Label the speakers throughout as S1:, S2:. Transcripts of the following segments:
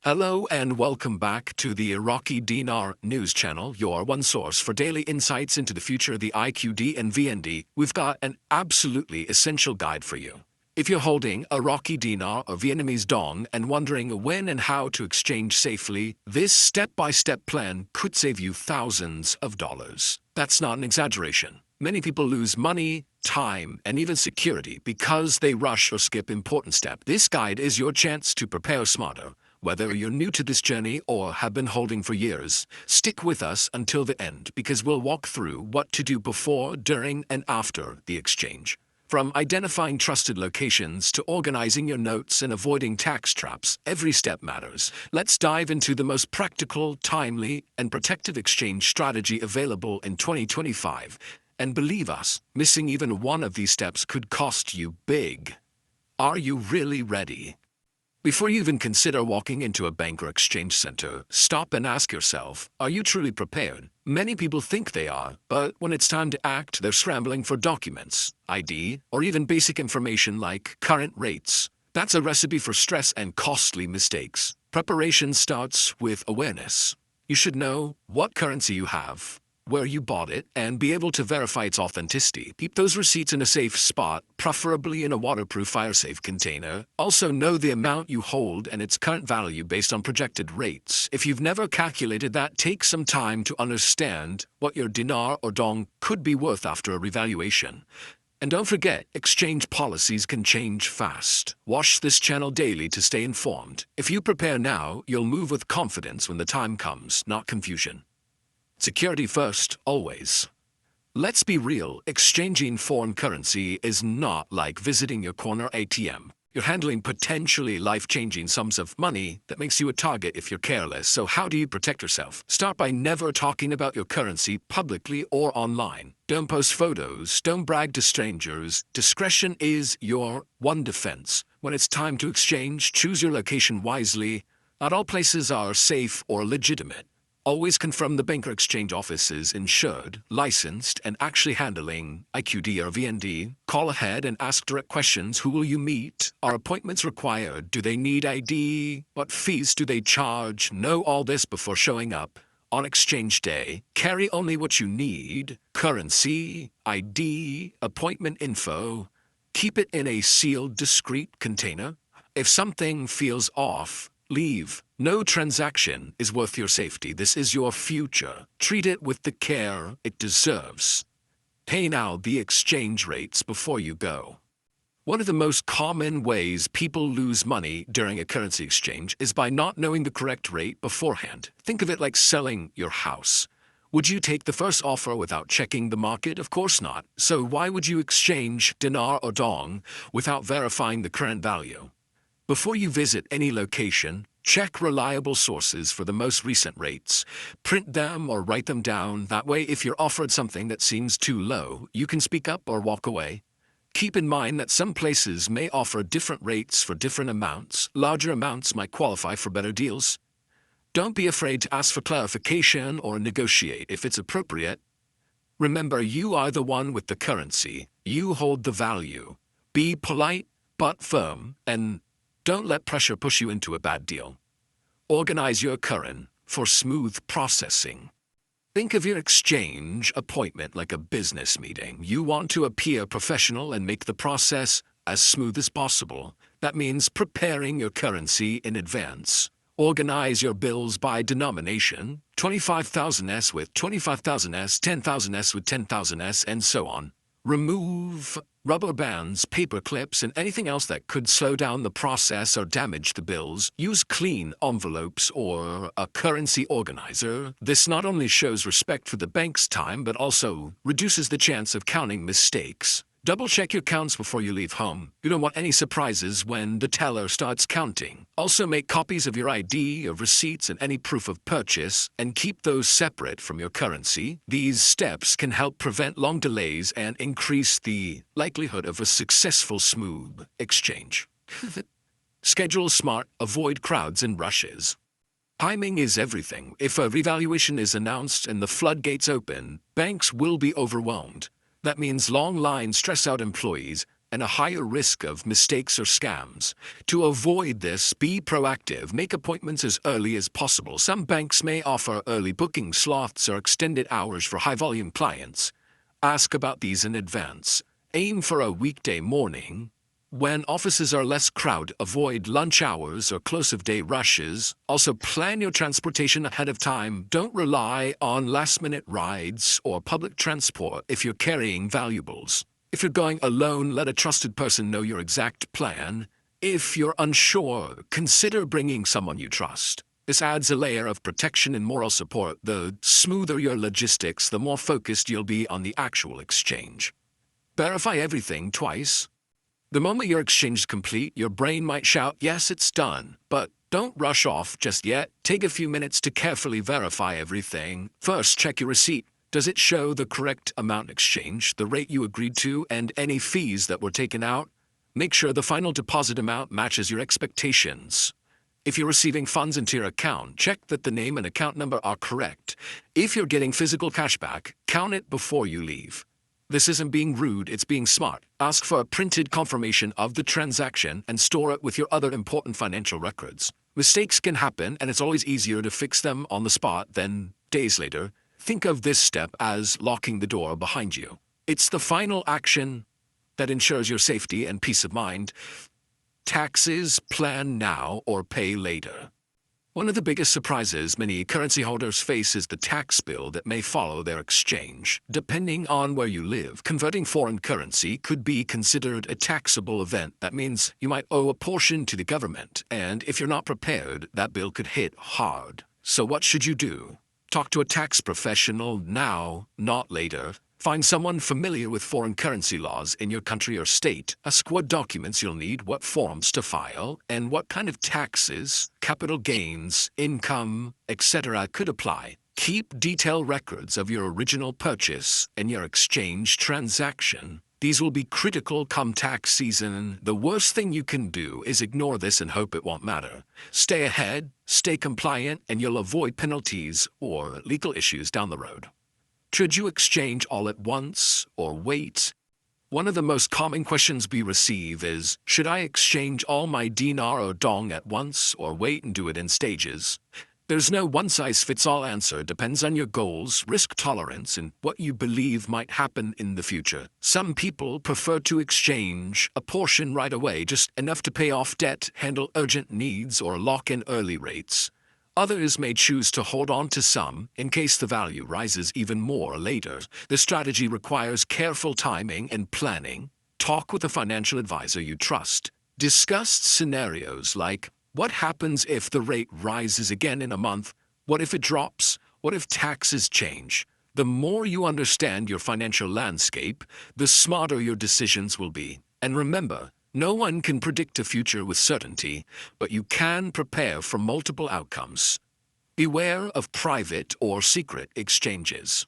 S1: Hello and welcome back to the Iraqi Dinar News channel, your one source for daily insights into the future of the IQD and VND. We've got an absolutely essential guide for you. If you're holding Iraqi dinar or Vietnamese dong and wondering when and how to exchange safely, this step-by-step plan could save you thousands of dollars. That's not an exaggeration. Many people lose money, time, and even security because they rush or skip important steps. This guide is your chance to prepare smarter. Whether you're new to this journey or have been holding for years, stick with us until the end because we'll walk through what to do before, during, and after the exchange. From identifying trusted locations to organizing your notes and avoiding tax traps, every step matters. Let's dive into the most practical, timely, and protective exchange strategy available in 2025. And believe us, missing even one of these steps could cost you big. Are you really ready? Before you even consider walking into a bank or exchange center, stop and ask yourself, are you truly prepared? Many people think they are, but when it's time to act, they're scrambling for documents, ID, or even basic information like current rates. That's a recipe for stress and costly mistakes. Preparation starts with awareness. You should know what currency you have, where you bought it, and be able to verify its authenticity. Keep those receipts in a safe spot, preferably in a waterproof fire-safe container. Also know the amount you hold and its current value based on projected rates. If you've never calculated that, take some time to understand what your dinar or dong could be worth after a revaluation. And don't forget, exchange policies can change fast. Watch this channel daily to stay informed. If you prepare now, you'll move with confidence when the time comes, not confusion. Security first, always. Let's be real, exchanging foreign currency is not like visiting your corner ATM. You're handling potentially life-changing sums of money that makes you a target if you're careless. So how do you protect yourself? Start by never talking about your currency publicly or online. Don't post photos, don't brag to strangers. Discretion is your one defense. When it's time to exchange, choose your location wisely. Not all places are safe or legitimate. Always confirm the bank or exchange office is insured, licensed, and actually handling IQD or VND. Call ahead and ask direct questions. Who will you meet? Are appointments required? Do they need ID? What fees do they charge? Know all this before showing up. On exchange day, carry only what you need: currency, ID, appointment info. Keep it in a sealed, discreet container. If something feels off, leave. No transaction is worth your safety. This is your future. Treat it with the care it deserves. Pay now the exchange rates before you go. One of the most common ways people lose money during a currency exchange is by not knowing the correct rate beforehand. Think of it like selling your house. Would you take the first offer without checking the market? Of course not. So why would you exchange dinar or dong without verifying the current value? Before you visit any location, check reliable sources for the most recent rates. Print them or write them down. That way, if you're offered something that seems too low, you can speak up or walk away. Keep in mind that some places may offer different rates for different amounts. Larger amounts might qualify for better deals. Don't be afraid to ask for clarification or negotiate if it's appropriate. Remember, you are the one with the currency. You hold the value. Be polite but firm, and don't let pressure push you into a bad deal. Organize your current for smooth processing. Think of your exchange appointment like a business meeting. You want to appear professional and make the process as smooth as possible. That means preparing your currency in advance. Organize your bills by denomination, 25,000S with 25,000S, 10,000S with 10,000S, and so on. Remove rubber bands, paper clips, and anything else that could slow down the process or damage the bills. Use clean envelopes or a currency organizer. This not only shows respect for the bank's time, but also reduces the chance of counting mistakes. Double-check your counts before you leave home. You don't want any surprises when the teller starts counting. Also make copies of your ID, your receipts, and any proof of purchase, and keep those separate from your currency. These steps can help prevent long delays and increase the likelihood of a successful, smooth exchange. Schedule smart, avoid crowds and rushes. Timing is everything. If a revaluation is announced and the floodgates open, banks will be overwhelmed. That means long lines stress out employees, and a higher risk of mistakes or scams. To avoid this, be proactive. Make appointments as early as possible. Some banks may offer early booking slots or extended hours for high-volume clients. Ask about these in advance. Aim for a weekday morning. When offices are less crowded, avoid lunch hours or close-of-day rushes. Also, plan your transportation ahead of time. Don't rely on last-minute rides or public transport if you're carrying valuables. If you're going alone, let a trusted person know your exact plan. If you're unsure, consider bringing someone you trust. This adds a layer of protection and moral support. The smoother your logistics, the more focused you'll be on the actual exchange. Verify everything twice. The moment your exchange is complete, your brain might shout, "Yes, it's done," but don't rush off just yet. Take a few minutes to carefully verify everything. First, check your receipt. Does it show the correct amount exchanged, the rate you agreed to, and any fees that were taken out? Make sure the final deposit amount matches your expectations. If you're receiving funds into your account, check that the name and account number are correct. If you're getting physical cash back, count it before you leave. This isn't being rude, it's being smart. Ask for a printed confirmation of the transaction and store it with your other important financial records. Mistakes can happen, and it's always easier to fix them on the spot than days later. Think of this step as locking the door behind you. It's the final action that ensures your safety and peace of mind. Taxes, plan now or pay later. One of the biggest surprises many currency holders face is the tax bill that may follow their exchange. Depending on where you live, converting foreign currency could be considered a taxable event. That means you might owe a portion to the government, and if you're not prepared, that bill could hit hard. So what should you do? Talk to a tax professional now, not later. Find someone familiar with foreign currency laws in your country or state. Ask what documents you'll need, what forms to file, and what kind of taxes, capital gains, income, etc. could apply. Keep detailed records of your original purchase and your exchange transaction. These will be critical come tax season. The worst thing you can do is ignore this and hope it won't matter. Stay ahead, stay compliant, and you'll avoid penalties or legal issues down the road. Should you exchange all at once or wait? One of the most common questions we receive is, should I exchange all my dinar or dong at once or wait and do it in stages? There's no one-size-fits-all answer. It depends on your goals, risk tolerance, and what you believe might happen in the future. Some people prefer to exchange a portion right away, just enough to pay off debt, handle urgent needs, or lock in early rates. Others may choose to hold on to some in case the value rises even more later. The strategy requires careful timing and planning. Talk with a financial advisor you trust. Discuss scenarios like, what happens if the rate rises again in a month? What if it drops? What if taxes change? The more you understand your financial landscape, the smarter your decisions will be. And remember, no one can predict a future with certainty, but you can prepare for multiple outcomes. Beware of private or secret exchanges.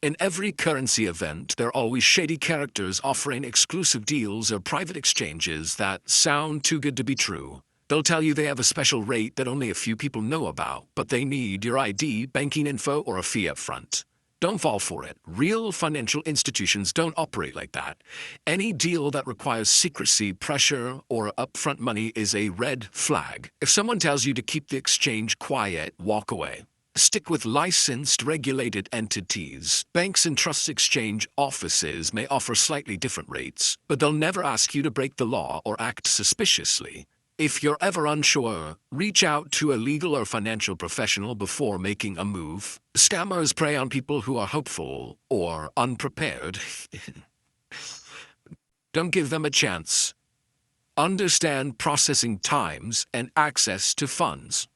S1: In every currency event, there are always shady characters offering exclusive deals or private exchanges that sound too good to be true. They'll tell you they have a special rate that only a few people know about, but they need your ID, banking info, or a fee up front. Don't fall for it. Real financial institutions don't operate like that. Any deal that requires secrecy, pressure, or upfront money is a red flag. If someone tells you to keep the exchange quiet, walk away. Stick with licensed, regulated entities. Banks and trust exchange offices may offer slightly different rates, but they'll never ask you to break the law or act suspiciously. If you're ever unsure, reach out to a legal or financial professional before making a move. Scammers prey on people who are hopeful or unprepared. Don't give them a chance. Understand processing times and access to funds.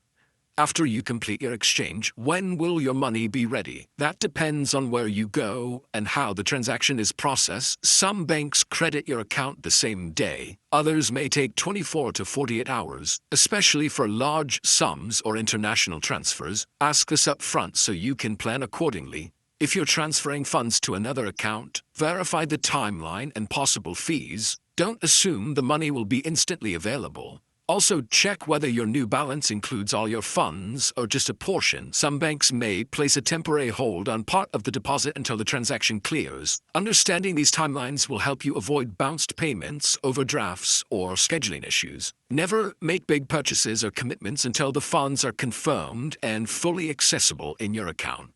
S1: After you complete your exchange, when will your money be ready? That depends on where you go and how the transaction is processed. Some banks credit your account the same day. Others may take 24 to 48 hours, especially for large sums or international transfers. Ask this up front so you can plan accordingly. If you're transferring funds to another account, verify the timeline and possible fees. Don't assume the money will be instantly available. Also, check whether your new balance includes all your funds or just a portion. Some banks may place a temporary hold on part of the deposit until the transaction clears. Understanding these timelines will help you avoid bounced payments, overdrafts, or scheduling issues. Never make big purchases or commitments until the funds are confirmed and fully accessible in your account.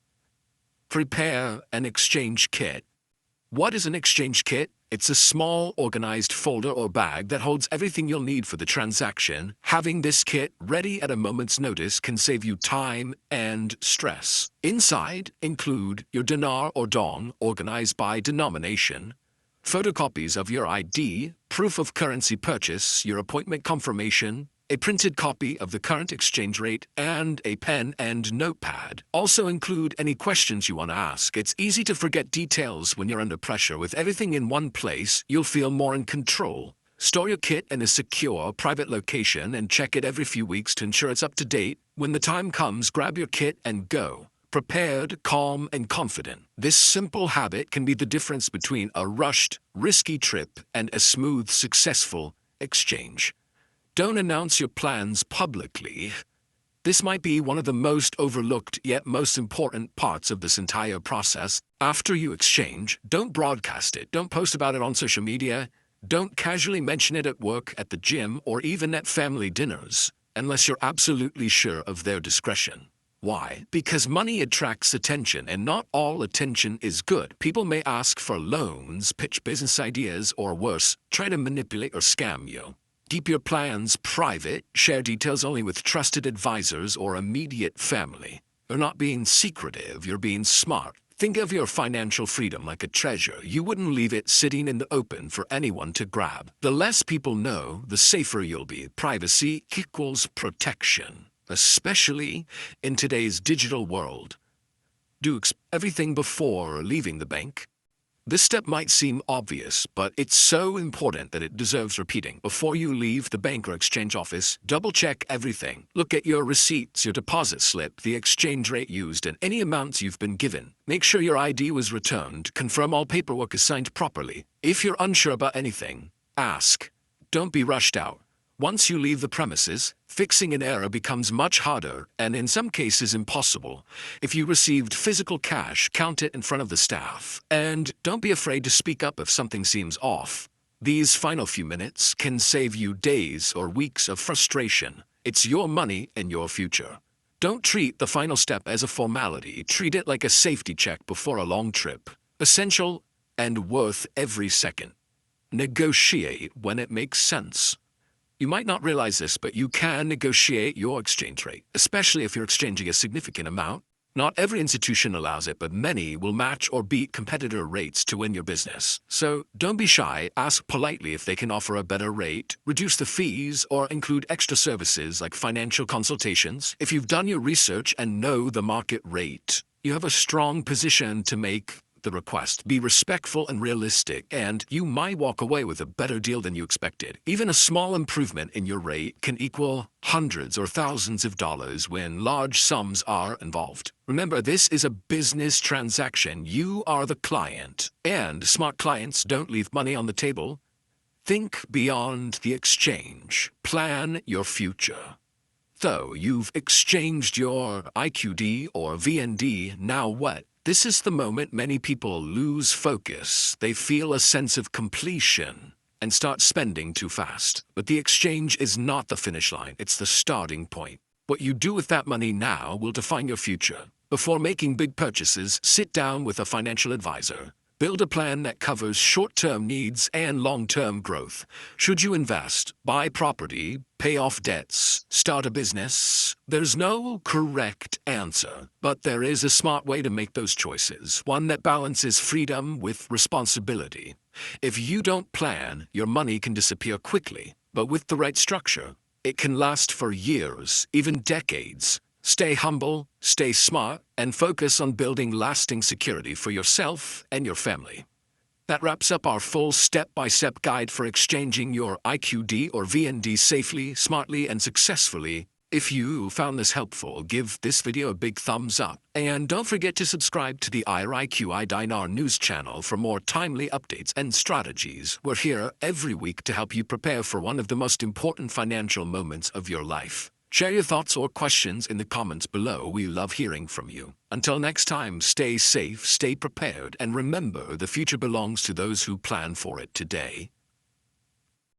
S1: Prepare an exchange kit. What is an exchange kit? It's a small, organized folder or bag that holds everything you'll need for the transaction. Having this kit ready at a moment's notice can save you time and stress. Inside include your dinar or dong, organized by denomination, photocopies of your ID, proof of currency purchase, your appointment confirmation, a printed copy of the current exchange rate, and a pen and notepad. Also include any questions you want to ask. It's easy to forget details when you're under pressure. With everything in one place, you'll feel more in control. Store your kit in a secure, private location and check it every few weeks to ensure it's up to date. When the time comes, grab your kit and go. Prepared, calm, and confident. This simple habit can be the difference between a rushed, risky trip and a smooth, successful exchange. Don't announce your plans publicly. This might be one of the most overlooked yet most important parts of this entire process. After you exchange, don't broadcast it. Don't post about it on social media. Don't casually mention it at work, at the gym, or even at family dinners, unless you're absolutely sure of their discretion. Why? Because money attracts attention, and not all attention is good. People may ask for loans, pitch business ideas, or worse, try to manipulate or scam you. Keep your plans private, share details only with trusted advisors or immediate family. You're not being secretive, you're being smart. Think of your financial freedom like a treasure. You wouldn't leave it sitting in the open for anyone to grab. The less people know, the safer you'll be. Privacy equals protection, especially in today's digital world. Do everything before leaving the bank. This step might seem obvious, but it's so important that it deserves repeating. Before you leave the bank or exchange office, double-check everything. Look at your receipts, your deposit slip, the exchange rate used, and any amounts you've been given. Make sure your ID was returned. Confirm all paperwork is signed properly. If you're unsure about anything, ask. Don't be rushed out. Once you leave the premises, fixing an error becomes much harder and in some cases impossible. If you received physical cash, count it in front of the staff. And don't be afraid to speak up if something seems off. These final few minutes can save you days or weeks of frustration. It's your money and your future. Don't treat the final step as a formality. Treat it like a safety check before a long trip. Essential and worth every second. Negotiate when it makes sense. You might not realize this, but you can negotiate your exchange rate, especially if you're exchanging a significant amount. Not every institution allows it, but many will match or beat competitor rates to win your business. So don't be shy. Ask politely if they can offer a better rate, reduce the fees, or include extra services like financial consultations. If you've done your research and know the market rate, you have a strong position to make the request. Be respectful and realistic, and you might walk away with a better deal than you expected. Even a small improvement in your rate can equal hundreds or thousands of dollars when large sums are involved. Remember, this is a business transaction. You are the client, and smart clients don't leave money on the table. Think beyond the exchange. Plan your future. So, you've exchanged your IQD or VND, now what? This is the moment many people lose focus. They feel a sense of completion and start spending too fast. But the exchange is not the finish line, it's the starting point. What you do with that money now will define your future. Before making big purchases, sit down with a financial advisor. Build a plan that covers short-term needs and long-term growth. Should you invest, buy property, pay off debts, start a business? There's no correct answer, but there is a smart way to make those choices, one that balances freedom with responsibility. If you don't plan, your money can disappear quickly, but with the right structure, it can last for years, even decades. Stay humble, stay smart, and focus on building lasting security for yourself and your family. That wraps up our full step-by-step guide for exchanging your IQD or VND safely, smartly, and successfully. If you found this helpful, give this video a big thumbs up. And don't forget to subscribe to the Iraqi Dinar News channel for more timely updates and strategies. We're here every week to help you prepare for one of the most important financial moments of your life. Share your thoughts or questions in the comments below. We love hearing from you. Until next time, stay safe, stay prepared, and remember the future belongs to those who plan for it today.